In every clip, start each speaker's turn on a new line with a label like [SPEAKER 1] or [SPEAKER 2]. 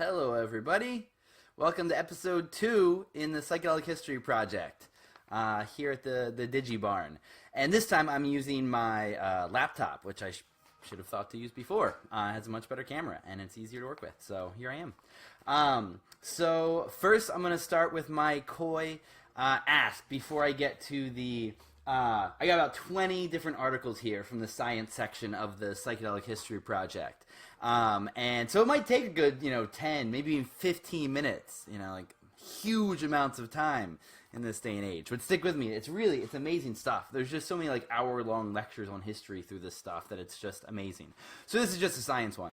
[SPEAKER 1] Hello, everybody. Welcome to episode 2 in the Psychedelic History Project here at the Digi Barn. And this time I'm using my laptop, which I should have thought to use before. It has a much better camera, and it's easier to work with. So here I am. So first I'm going to start with my coy ask before I get to the... I got about 20 different articles here from the science section of the Psychedelic History Project. And so it might take a good, 10, maybe even 15 minutes, like huge amounts of time in this day and age. But stick with me. It's amazing stuff. There's just so many like hour-long lectures on history through this stuff that it's just amazing. So this is just a science one.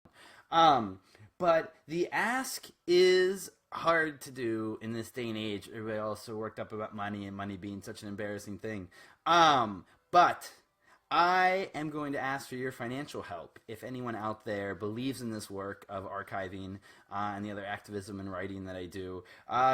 [SPEAKER 1] But the ask is hard to do in this day and age. Everybody also worked up about money and money being such an embarrassing thing. But I am going to ask for your financial help if anyone out there believes in this work of archiving and the other activism and writing that I do,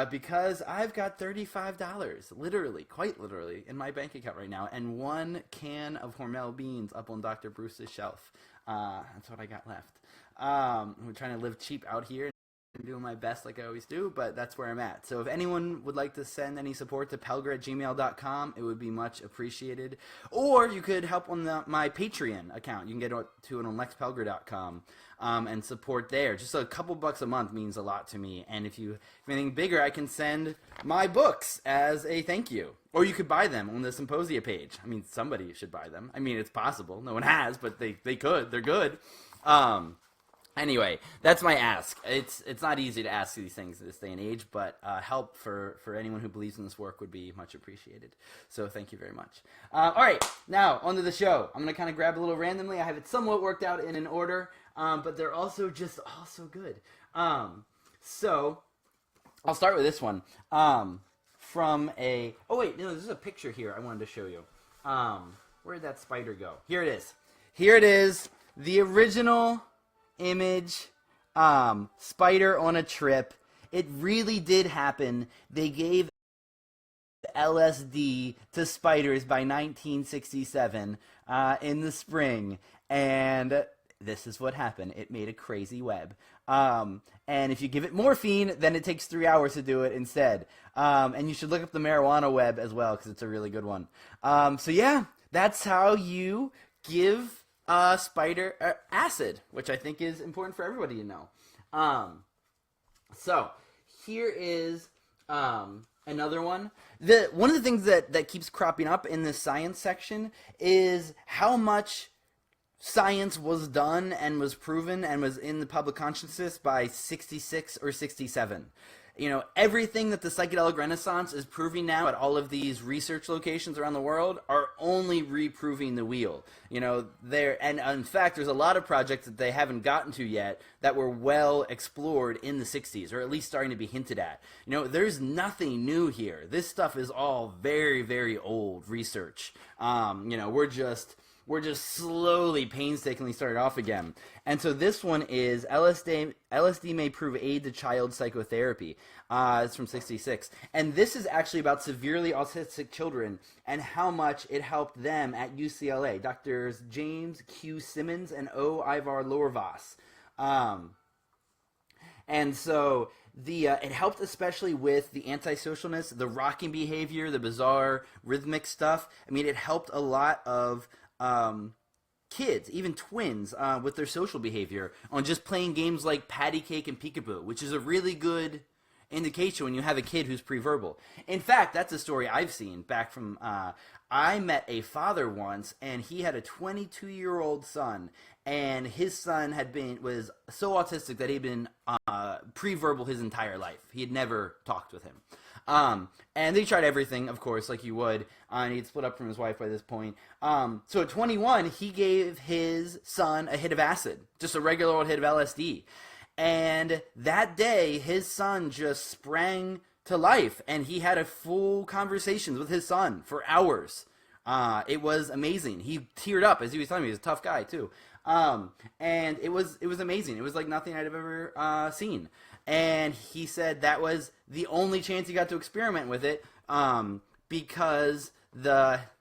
[SPEAKER 1] because I've got $35, literally, quite literally, in my bank account right now, and 1 can of Hormel beans up on Dr. Bruce's shelf. That's what I got left. I'm trying to live cheap out here. I'm doing my best like I always do, but that's where I'm at. So if anyone would like to send any support to pelger@gmail.com, it would be much appreciated. Or you could help on my Patreon account. You can get to it on lexpelger.com and support there. Just a couple bucks a month means a lot to me. And if anything bigger, I can send my books as a thank you. Or you could buy them on the Symposia page. I mean, somebody should buy them. I mean, it's possible. No one has, but they could. They're good. Anyway, that's my ask. It's not easy to ask these things in this day and age, but help for anyone who believes in this work would be much appreciated. So thank you very much. All right, now onto the show. I'm going to kind of grab a little randomly. I have it somewhat worked out in an order, but they're also just all so good. So I'll start with this one from a... Oh, wait, no, this is a picture here I wanted to show you. Where did that spider go? Here it is. Here it is, the original... image, spider on a trip. It really did happen. They gave LSD to spiders by 1967 in the spring, and this is what happened. It made a crazy web. And if you give it morphine, then it takes 3 hours to do it instead. And you should look up the marijuana web as well, because it's a really good one. So yeah, that's how you give spider acid, which I think is important for everybody to know. So here is another one. One of the things that keeps cropping up in this science section is how much science was done and was proven and was in the public consciousness by 66 or 67. Everything that the psychedelic renaissance is proving now at all of these research locations around the world are only reproving the wheel. And in fact, there's a lot of projects that they haven't gotten to yet that were well explored in the 60s, or at least starting to be hinted at. There's nothing new here. This stuff is all very, very old research. We're just slowly, painstakingly started off again. And so this one is LSD may prove aid to child psychotherapy. It's from 66. And this is actually about severely autistic children and how much it helped them at UCLA. Doctors James Q. Simmons and O. Ivar Lorvas. And so it helped especially with the antisocialness, the rocking behavior, the bizarre rhythmic stuff. I mean, it helped a lot of... kids, even twins, with their social behavior on just playing games like patty cake and peekaboo, which is a really good indication when you have a kid who's pre-verbal. In fact, that's a story I've seen back from, I met a father once, and he had a 22-year-old son, and his son was so autistic that he'd been pre-verbal his entire life. He had never talked with him. And they tried everything, of course, like you would, and he'd split up from his wife by this point. So at 21, he gave his son a hit of acid, just a regular old hit of LSD. And that day, his son just sprang to life, and he had a full conversations with his son for hours. It was amazing. He teared up as he was telling me. He was a tough guy, too. And it was amazing. It was like nothing I'd have ever seen. And he said that was the only chance he got to experiment with it, because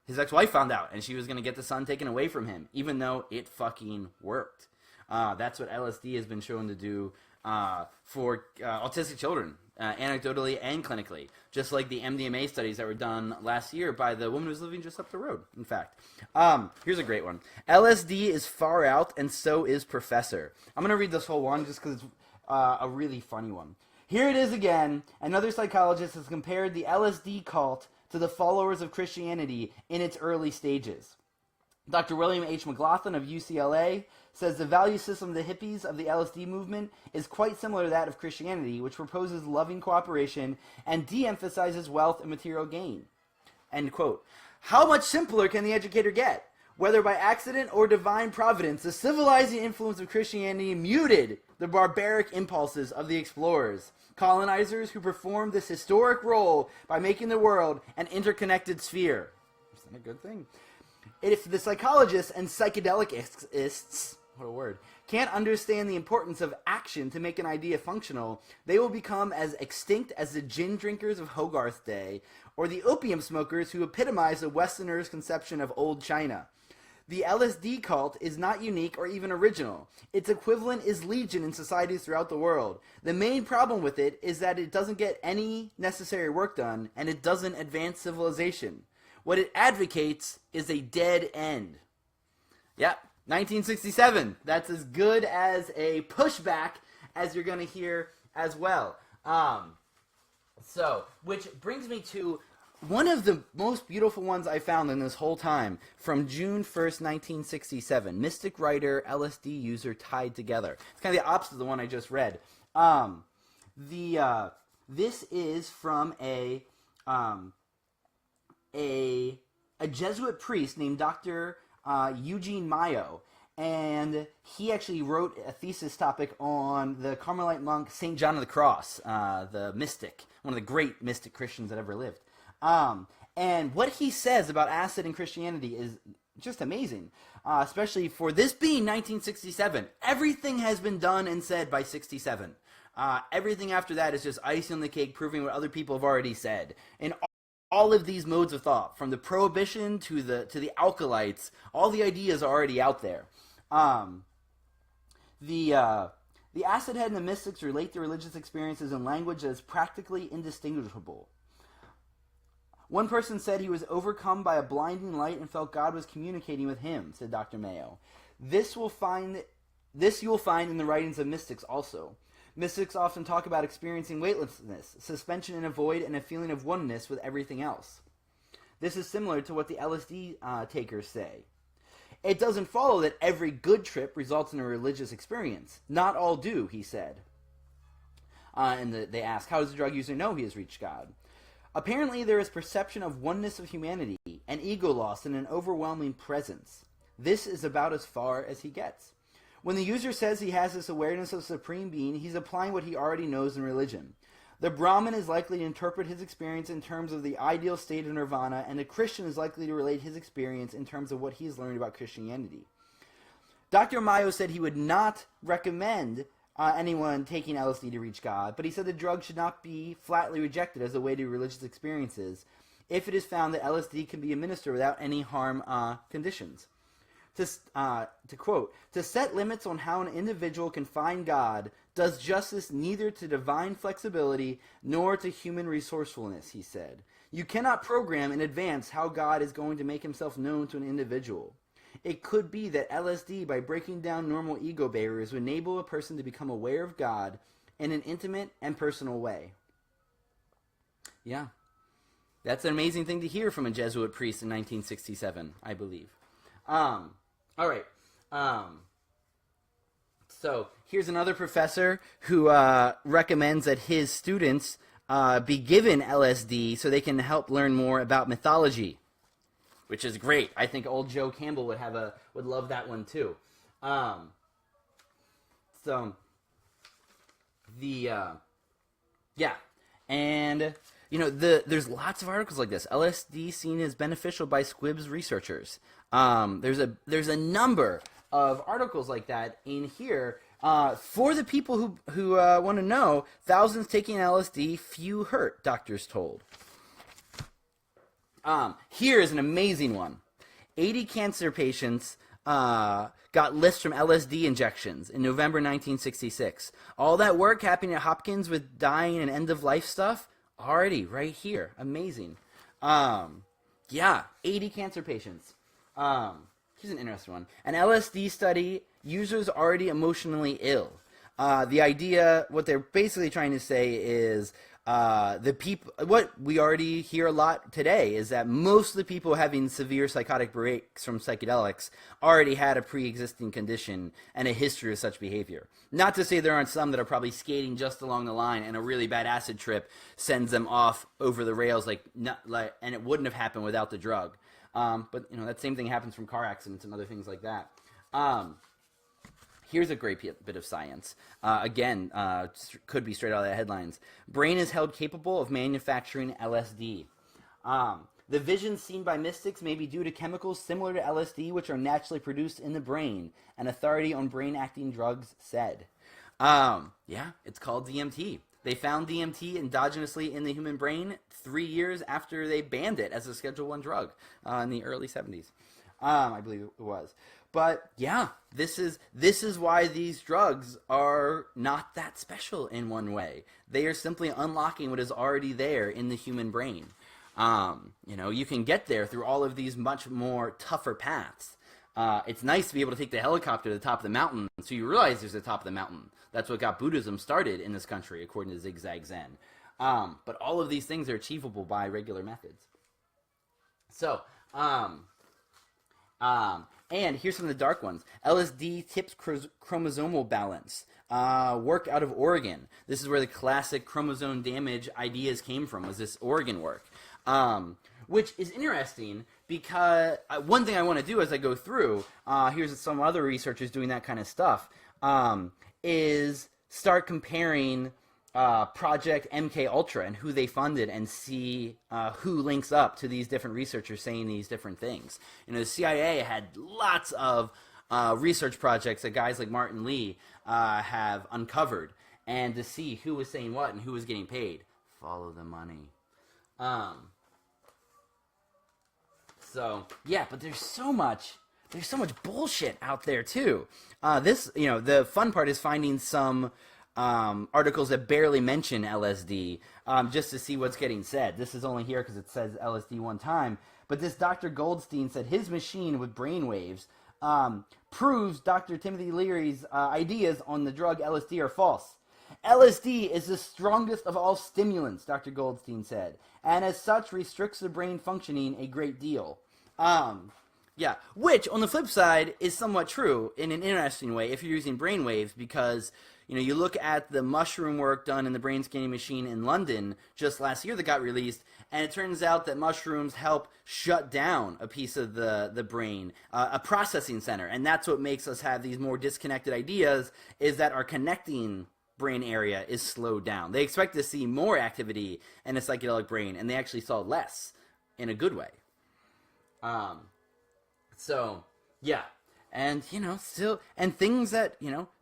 [SPEAKER 1] his ex-wife found out, and she was going to get the son taken away from him, even though it fucking worked. That's what LSD has been shown to do for autistic children, anecdotally and clinically, just like the MDMA studies that were done last year by the woman who's living just up the road, in fact. Here's a great one. LSD is far out, and so is Professor. I'm going to read this whole one just because it's a really funny one. Here it is again. Another psychologist has compared the LSD cult to the followers of Christianity in its early stages. Dr. William H. McLaughlin of UCLA says the value system of the hippies of the LSD movement is quite similar to that of Christianity, which proposes loving cooperation and de-emphasizes wealth and material gain. End quote. How much simpler can the educator get? Whether by accident or divine providence, the civilizing influence of Christianity muted the barbaric impulses of the explorers, colonizers who performed this historic role by making the world an interconnected sphere. Isn't that a good thing? If the psychologists and psychedelicists, what a word, can't understand the importance of action to make an idea functional, they will become as extinct as the gin drinkers of Hogarth Day, or the opium smokers who epitomize the Westerners' conception of old China. The LSD cult is not unique or even original. Its equivalent is legion in societies throughout the world. The main problem with it is that it doesn't get any necessary work done, and it doesn't advance civilization. What it advocates is a dead end. Yep, 1967. That's as good as a pushback as you're going to hear as well. Which brings me to one of the most beautiful ones I found in this whole time, from June 1st, 1967. Mystic writer, LSD user tied together. It's kind of the opposite of the one I just read. This is from a Jesuit priest named Dr. Eugene Mayo, and he actually wrote a thesis topic on the Carmelite monk St. John of the Cross, the mystic, one of the great mystic Christians that ever lived. And what he says about acid and Christianity is just amazing, especially for this being 1967. Everything has been done and said by 67. Everything after that is just icing on the cake, proving what other people have already said. And all of these modes of thought, from the prohibition to the alkalites, all the ideas are already out there. The acid head and the mystics relate their religious experiences in language that is practically indistinguishable. One person said he was overcome by a blinding light and felt God was communicating with him, said Dr. Mayo. This you will find in the writings of mystics also. Mystics often talk about experiencing weightlessness, suspension in a void, and a feeling of oneness with everything else. This is similar to what the LSD takers say. It doesn't follow that every good trip results in a religious experience. Not all do, he said. They ask, how does the drug user know he has reached God? Apparently there is perception of oneness of humanity, an ego loss, and an overwhelming presence. This is about as far as he gets. When the user says he has this awareness of Supreme Being, he's applying what he already knows in religion. The Brahmin is likely to interpret his experience in terms of the ideal state of nirvana, and the Christian is likely to relate his experience in terms of what he's learned about Christianity. Dr. Mayo said he would not recommend anyone taking LSD to reach God, but he said the drug should not be flatly rejected as a way to religious experiences if it is found that LSD can be administered without any harm conditions. To quote, to set limits on how an individual can find God does justice neither to divine flexibility nor to human resourcefulness, he said. You cannot program in advance how God is going to make himself known to an individual. It could be that LSD, by breaking down normal ego barriers, would enable a person to become aware of God in an intimate and personal way. Yeah. That's an amazing thing to hear from a Jesuit priest in 1967, I believe. All right. So here's another professor who recommends that his students be given LSD so they can help learn more about mythology, which is great. I think old Joe Campbell would love that one too. And there's lots of articles like this. LSD seen as beneficial by Squibb's researchers. There's a number of articles like that in here for the people who want to know. Thousands taking LSD, few hurt, doctors told. Here is an amazing one. 80 cancer patients got lists from LSD injections in November 1966. All that work happening at Hopkins with dying and end-of-life stuff, already right here. Amazing. Yeah, 80 cancer patients. Here's an interesting one. An LSD study, users already emotionally ill. The idea, what they're basically trying to say is what we already hear a lot today is that most of the people having severe psychotic breaks from psychedelics already had a pre-existing condition and a history of such behavior. Not to say there aren't some that are probably skating just along the line and a really bad acid trip sends them off over the rails and it wouldn't have happened without the drug. But that same thing happens from car accidents and other things like that. Here's a great bit of science. Again, could be straight out of the headlines. Brain is held capable of manufacturing LSD. The visions seen by mystics may be due to chemicals similar to LSD, which are naturally produced in the brain, an authority on brain-acting drugs said. Yeah, it's called DMT. They found DMT endogenously in the human brain 3 years after they banned it as a Schedule I drug in the early 70s. I believe it was. But yeah, this is why these drugs are not that special in one way. They are simply unlocking what is already there in the human brain. You can get there through all of these much more tougher paths. It's nice to be able to take the helicopter to the top of the mountain so you realize there's a top of the mountain. That's what got Buddhism started in this country, according to Zigzag Zen. But all of these things are achievable by regular methods. So, and here's some of the dark ones. LSD tips chromosomal balance. Work out of Oregon. This is where the classic chromosome damage ideas came from, was this Oregon work. Which is interesting because one thing I want to do as I go through, here's some other researchers doing that kind of stuff, is start comparing Project MKUltra and who they funded and see who links up to these different researchers saying these different things. The CIA had lots of research projects that guys like Martin Lee have uncovered, and to see who was saying what and who was getting paid. Follow the money. So yeah, but there's so much bullshit out there too. The fun part is finding some articles that barely mention LSD, just to see what's getting said. This is only here because it says LSD one time, but this Dr. Goldstein said his machine with brainwaves proves Dr. Timothy Leary's ideas on the drug LSD are false. LSD is the strongest of all stimulants, Dr. Goldstein said, and as such restricts the brain functioning a great deal. Yeah, which, on the flip side, is somewhat true in an interesting way if you're using brainwaves, because you look at the mushroom work done in the brain scanning machine in London just last year that got released, and it turns out that mushrooms help shut down a piece of the brain, a processing center, and that's what makes us have these more disconnected ideas, is that our connecting brain area is slowed down. They expect to see more activity in a psychedelic brain, and they actually saw less in a good way. So, yeah. And, still, and things that,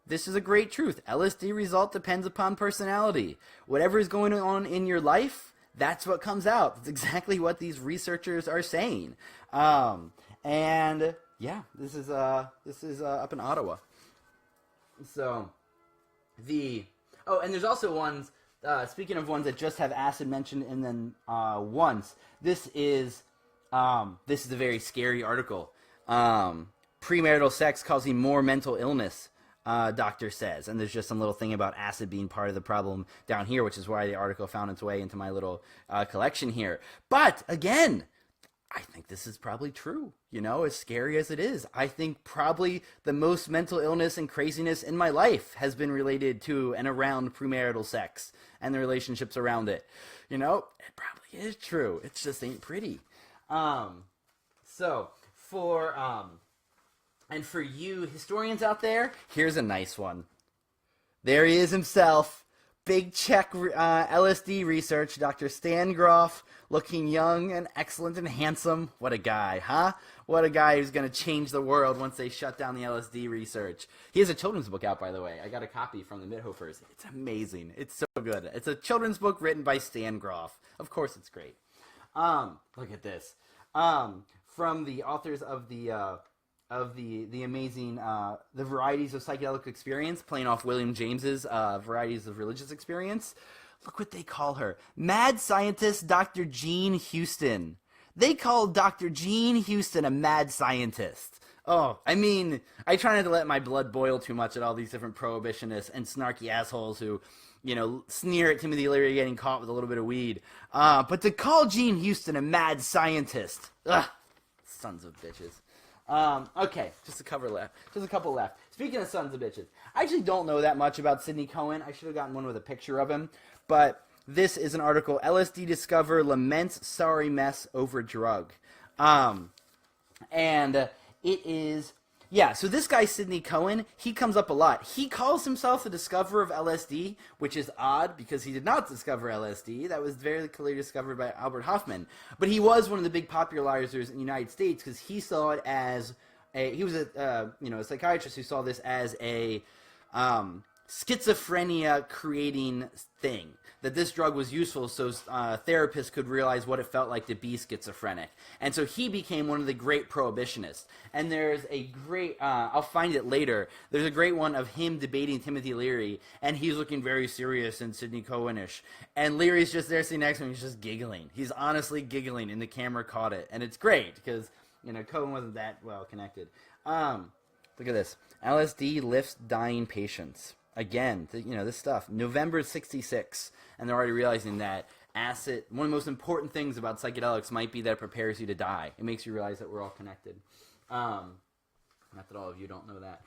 [SPEAKER 1] this is a great truth. LSD result depends upon personality. Whatever is going on in your life, that's what comes out. That's exactly what these researchers are saying. And, yeah, this is up in Ottawa. So, and there's also ones, speaking of ones that just have acid mentioned and then once, this is a very scary article. Premarital sex causing more mental illness, doctor says. And there's just some little thing about acid being part of the problem down here, which is why the article found its way into my little collection here. But, again, I think this is probably true, as scary as it is. I think probably the most mental illness and craziness in my life has been related to and around premarital sex and the relationships around it. It probably is true. It just ain't pretty. And for you historians out there, here's a nice one. There he is himself. Big Czech LSD research, Dr. Stan Grof, looking young and excellent and handsome. What a guy, huh? What a guy who's going to change the world once they shut down the LSD research. He has a children's book out, by the way. I got a copy from the Mithofers. It's amazing. It's so good. It's a children's book written by Stan Grof. Of course it's great. Look at this. From the authors of the of the amazing the varieties of psychedelic experience, playing off William James's varieties of religious experience. Look what they call her. Mad scientist Dr. Jean Houston. They call Dr. Jean Houston a mad scientist. Oh, I mean, I try not to let my blood boil too much at all these different prohibitionists and snarky assholes who, you know, sneer at Timothy Leary getting caught with a little bit of weed. But to call Jean Houston a mad scientist, ugh, sons of bitches. Okay, just a couple left. Speaking of sons of bitches, I actually don't know that much about Sidney Cohen. I should have gotten one with a picture of him. But this is an article, LSD Discover Laments Sorry Mess Over Drug. And it is, yeah, so this guy, Sidney Cohen, he comes up a lot. He calls himself the discoverer of LSD, which is odd because he did not discover LSD. That was very clearly discovered by Albert Hofmann. But he was one of the big popularizers in the United States because he saw it as he was a psychiatrist who saw this as a schizophrenia creating thing, that this drug was useful so therapists could realize what it felt like to be schizophrenic. And so he became one of the great prohibitionists. And there's a great, I'll find it later, there's a great one of him debating Timothy Leary, and he's looking very serious and Sidney Cohen-ish. And Leary's just there sitting next to him, he's just giggling. He's honestly giggling, and the camera caught it. And it's great, because, you know, Cohen wasn't that well connected. Look at this. LSD lifts dying patients. Again, you know, this stuff. November 66. And they're already realizing that acid, one of the most important things about psychedelics might be that it prepares you to die. It makes you realize that we're all connected. Not that all of you don't know that.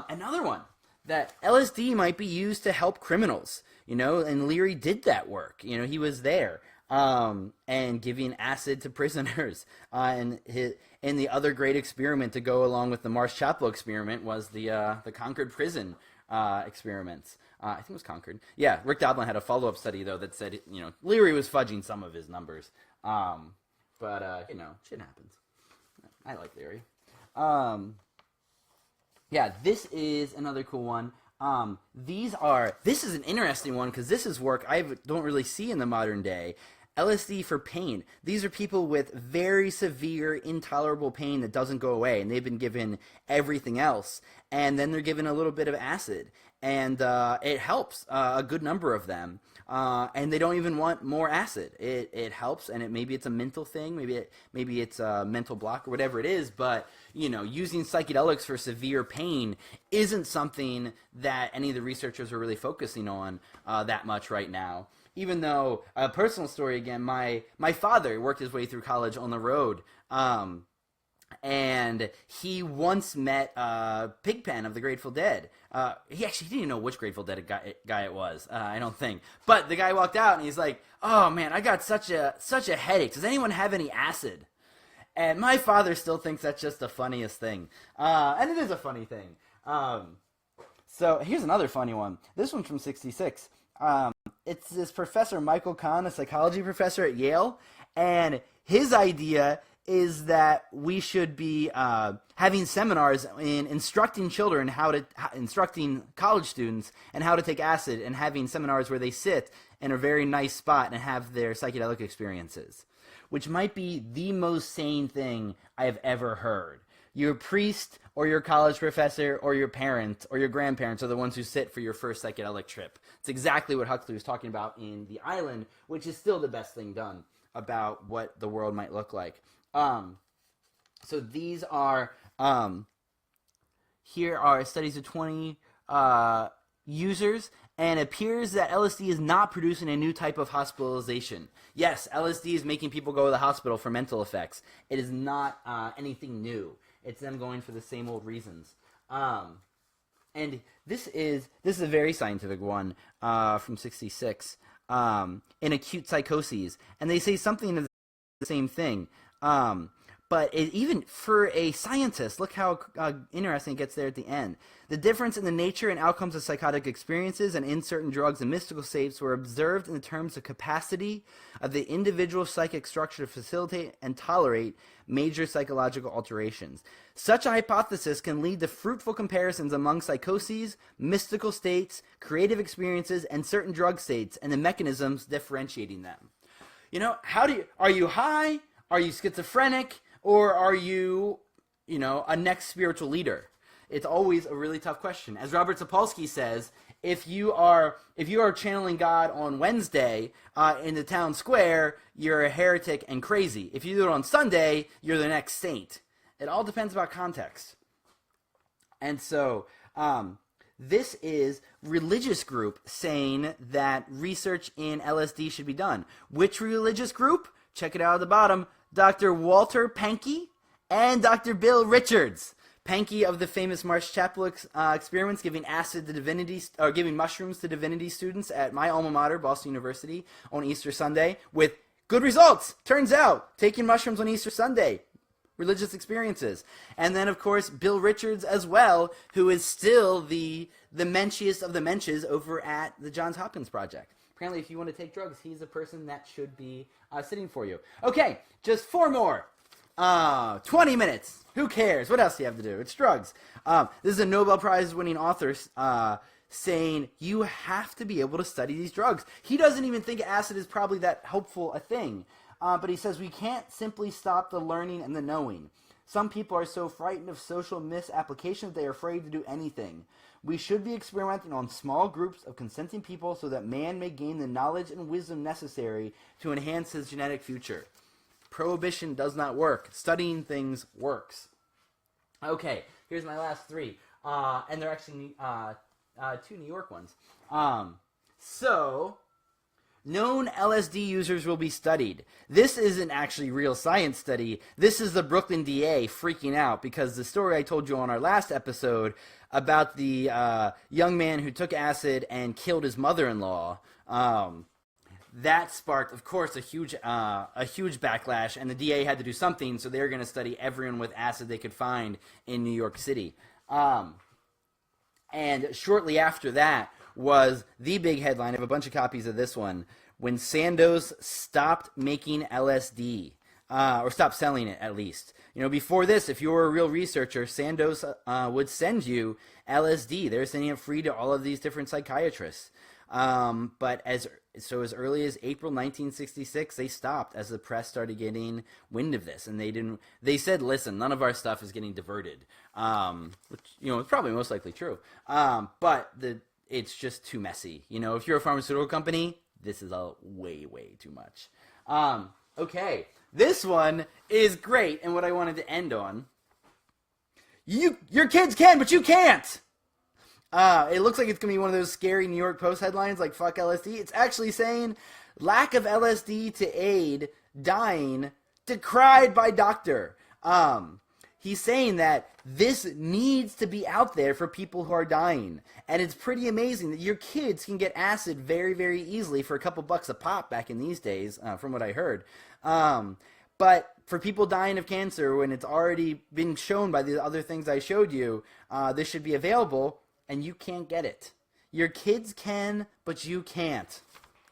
[SPEAKER 1] Another one, that LSD might be used to help criminals, you know, and Leary did that work. You know, he was there. And giving acid to prisoners. And the other great experiment to go along with the Mars Chapel experiment was the Concord prison experiments. I think it was Concord. Yeah, Rick Doblin had a follow-up study, though, that said, you know, Leary was fudging some of his numbers. But you know, shit happens. I like Leary. Yeah, this is another cool one. This is an interesting one because this is work I don't really see in the modern day. LSD for pain. These are people with very severe, intolerable pain that doesn't go away, and they've been given everything else, and then they're given a little bit of acid, and it helps a good number of them, and they don't even want more acid. It helps, and maybe it's a mental thing, maybe it's a mental block or whatever it is, but you know, using psychedelics for severe pain isn't something that any of the researchers are really focusing on that much right now. Even though, a personal story again, my father worked his way through college on the road, and he once met Pigpen of the Grateful Dead. He actually didn't even know which Grateful Dead guy it was, I don't think. But the guy walked out and he's like, "Oh man, I got such a headache. Does anyone have any acid?" And my father still thinks that's just the funniest thing. And it is a funny thing. So here's another funny one. This one's from '66. It's this professor, Michael Kahn, a psychology professor at Yale, and his idea is that we should be having seminars in instructing children instructing college students and how to take acid, and having seminars where they sit in a very nice spot and have their psychedelic experiences, which might be the most sane thing I have ever heard. Your priest or your college professor or your parent or your grandparents are the ones who sit for your first psychedelic trip. It's exactly what Huxley was talking about in The Island, which is still the best thing done about what the world might look like. So these are, here are studies of 20 users, and it appears that LSD is not producing a new type of hospitalization. Yes, LSD is making people go to the hospital for mental effects. It is not anything new. It's them going for the same old reasons. And this is a very scientific one from '66 in acute psychoses, and they say something of the same thing. But even for a scientist, look how interesting it gets there at the end. The difference in the nature and outcomes of psychotic experiences and in certain drugs and mystical states were observed in the terms of capacity of the individual psychic structure to facilitate and tolerate major psychological alterations. Such a hypothesis can lead to fruitful comparisons among psychoses, mystical states, creative experiences, and certain drug states, and the mechanisms differentiating them. You know, are you high? Are you schizophrenic? Or are you a next spiritual leader? It's always a really tough question. As Robert Sapolsky says, if you are channeling God on Wednesday in the town square, you're a heretic and crazy. If you do it on Sunday, you're the next saint. It all depends about context. And so this is religious group saying that research in LSD should be done. Which religious group? Check it out at the bottom. Dr. Walter Pankey and Dr. Bill Richards. Pankey of the famous Marsh Chapel experiments, giving acid to divinity, or giving mushrooms to divinity students at my alma mater, Boston University, on Easter Sunday, with good results. Turns out, taking mushrooms on Easter Sunday, religious experiences. And then, of course, Bill Richards as well, who is still the menschiest of the mensches over at the Johns Hopkins Project. Apparently, if you want to take drugs, he's a person that should be sitting for you. Okay, just 4 more. 20 minutes. Who cares? What else do you have to do? It's drugs. This is a Nobel Prize winning author saying you have to be able to study these drugs. He doesn't even think acid is probably that helpful a thing. But he says we can't simply stop the learning and the knowing. Some people are so frightened of social misapplication that they are afraid to do anything. We should be experimenting on small groups of consenting people so that man may gain the knowledge and wisdom necessary to enhance his genetic future. Prohibition does not work. Studying things works. Okay, here's my last 3. And they're actually 2 New York ones. So, known LSD users will be studied. This isn't actually real science study. This is the Brooklyn DA freaking out because the story I told you on our last episode about the young man who took acid and killed his mother-in-law, that sparked, of course, a huge backlash, and the DA had to do something, so they were going to study everyone with acid they could find in New York City. And shortly after that was the big headline. I have a bunch of copies of this one. When Sandoz stopped making LSD, or stopped selling it at least. Before this, if you were a real researcher, Sandoz would send you LSD. They were sending it free to all of these different psychiatrists. But as early as April 1966, they stopped as the press started getting wind of this, and they said, listen, none of our stuff is getting diverted, which, is probably most likely true. But it's just too messy. If you're a pharmaceutical company, this is way, way too much. Okay. This one is great, and what I wanted to end on, your kids can, but you can't. It looks like it's going to be one of those scary New York Post headlines like fuck LSD. It's actually saying lack of LSD to aid dying decried by doctor. He's saying that this needs to be out there for people who are dying. And it's pretty amazing that your kids can get acid very, very easily for a couple bucks a pop back in these days, from what I heard. But for people dying of cancer, when it's already been shown by the other things I showed you, this should be available. And you can't get it. Your kids can, but you can't.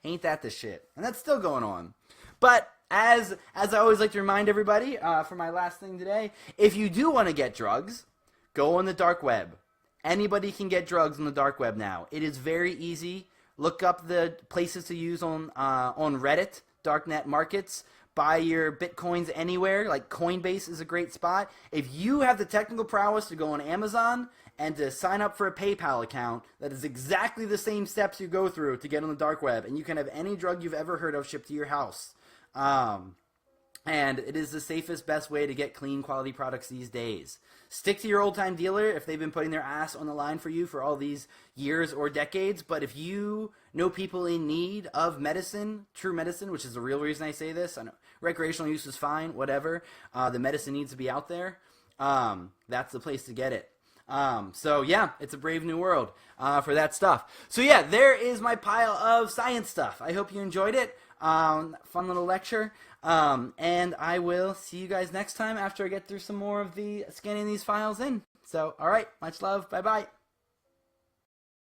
[SPEAKER 1] Ain't that the shit? And that's still going on. But as I always like to remind everybody, for my last thing today, if you do want to get drugs, go on the dark web. Anybody can get drugs on the dark web now. It is very easy. Look up the places to use on Reddit, darknet markets. Buy your bitcoins anywhere. Like Coinbase is a great spot. If you have the technical prowess to go on Amazon and to sign up for a PayPal account, that is exactly the same steps you go through to get on the dark web, and you can have any drug you've ever heard of shipped to your house. And it is the safest, best way to get clean, quality products these days. Stick to your old-time dealer if they've been putting their ass on the line for you for all these years or decades. But if you know people in need of medicine, true medicine, which is the real reason I say this, I know recreational use is fine, whatever. The medicine needs to be out there. That's the place to get it. So yeah, it's a brave new world for that stuff. So yeah, there is my pile of science stuff. I hope you enjoyed it. Fun little lecture. And I will see you guys next time after I get through some more of the scanning these files in. So, all right, much love. Bye-bye.